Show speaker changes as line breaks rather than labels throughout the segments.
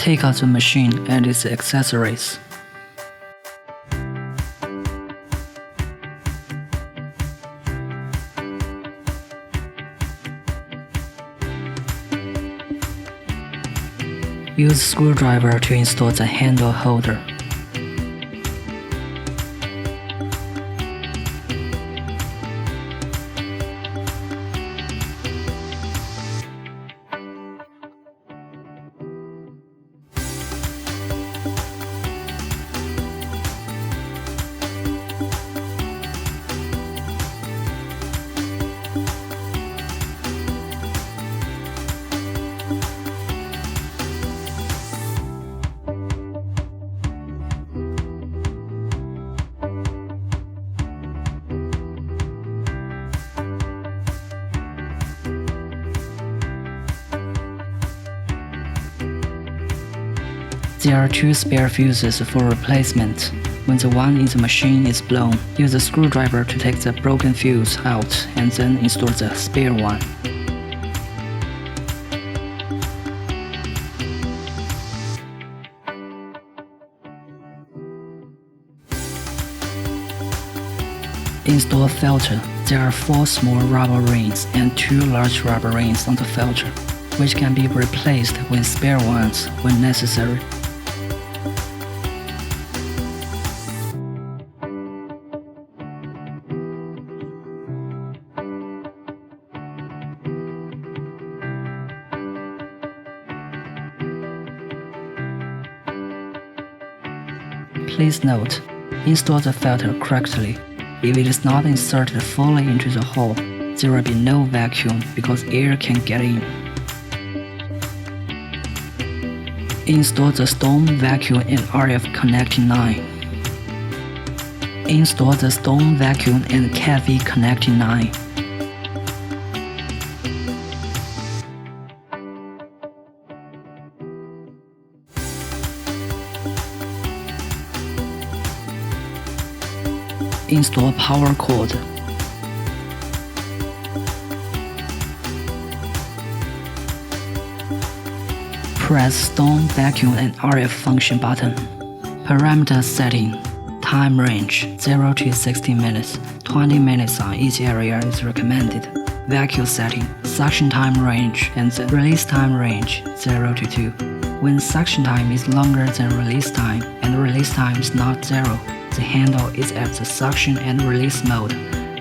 Take out the machine and its accessories. Use screwdriver to install the handle holder. There are 2 spare fuses for replacement. When the one in the machine is blown, use a screwdriver to take the broken fuse out and then install the spare one. Install a filter. There are 4 small rubber rings and 2 large rubber rings on the filter, which can be replaced with spare ones when necessary. Please note, install the filter correctly. If it is not inserted fully into the hole, there will be no vacuum because air can get in. Install the Storm Vacuum and RF connecting line. Install the Storm Vacuum and Cavi connecting line. Install power cord. Press Storm Vacuum and RF function button. Parameter setting. Time range 0 to 60 minutes. 20 minutes on each area is recommended. Vacuum setting. Suction time range and the release time range 0 to 2. When suction time is longer than release time and release time is not 0, the handle is at the suction and release mode,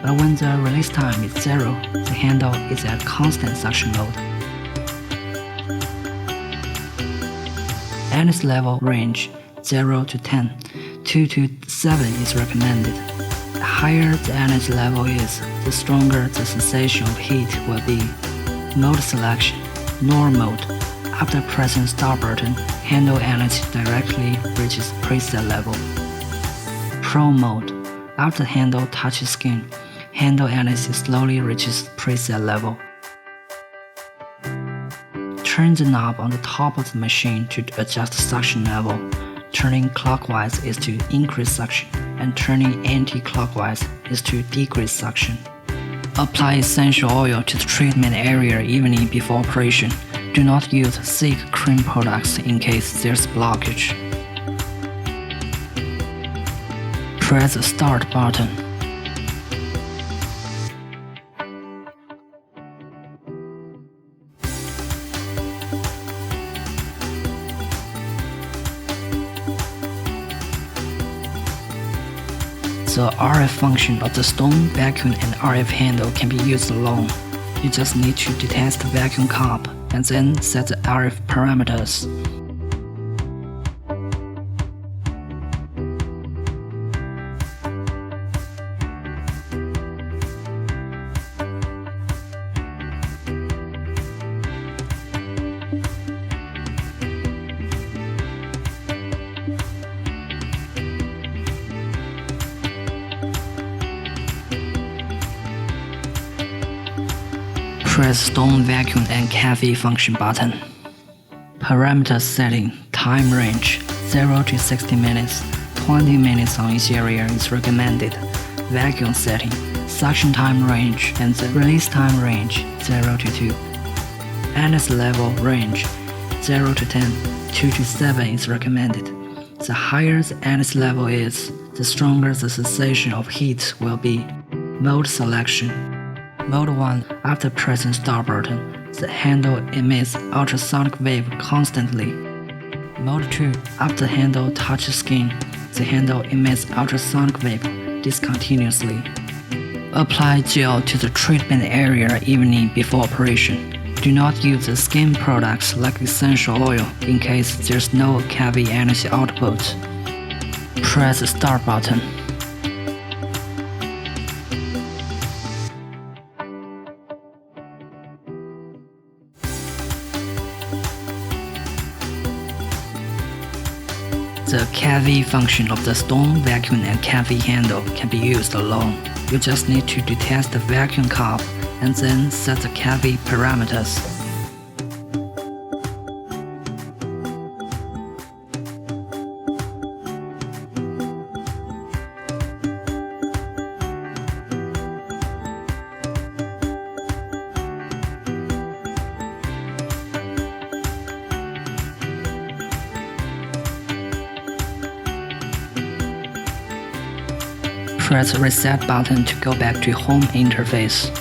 but when the release time is 0, the handle is at constant suction mode. Anise level range 0 to 10, 2 to 7 is recommended. The higher the anise level is, the stronger the sensation of heat will be. Mode selection, Normal mode. After pressing start button, handle anise directly reaches preset level. Pro mode. After handle touches skin, handle anise slowly reaches preset level. Turn the knob on the top of the machine to adjust suction level. Turning clockwise is to increase suction, and turning anti-clockwise is to decrease suction. Apply essential oil to the treatment area evenly before operation. Do not use thick cream products in case there's blockage. Press the start button. The RF function of the Storm Vacuum and RF handle can be used alone. You just need to detach the vacuum cup and then set the RF parameters. Press Storm Vacuum and Cavi function button. Parameter setting, time range 0 to 60 minutes, 20 minutes on each area is recommended. Vacuum setting, suction time range and the release time range 0 to 2. Anise level range 0 to 10, 2 to 7 is recommended. The higher the NS level is, the stronger the cessation of heat will be. Mode selection. Mode 1. After pressing start button, the handle emits ultrasonic wave constantly. Mode 2. After the handle touches skin, the handle emits ultrasonic wave discontinuously. Apply gel to the treatment area evening before operation. Do not use the skin products like essential oil in case there's no Cavi energy output. Press the start button. The Cavi function of the stone vacuum and Cavi handle can be used alone. You just need to detach the vacuum cup and then set the Cavi parameters. Press the reset button to go back to home interface.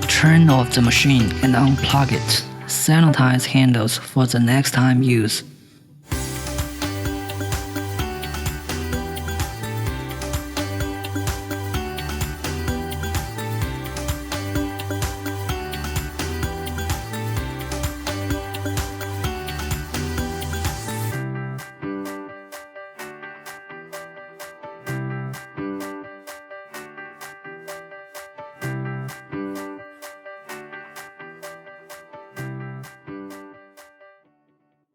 Turn off the machine and unplug it. Sanitize handles for the next time use.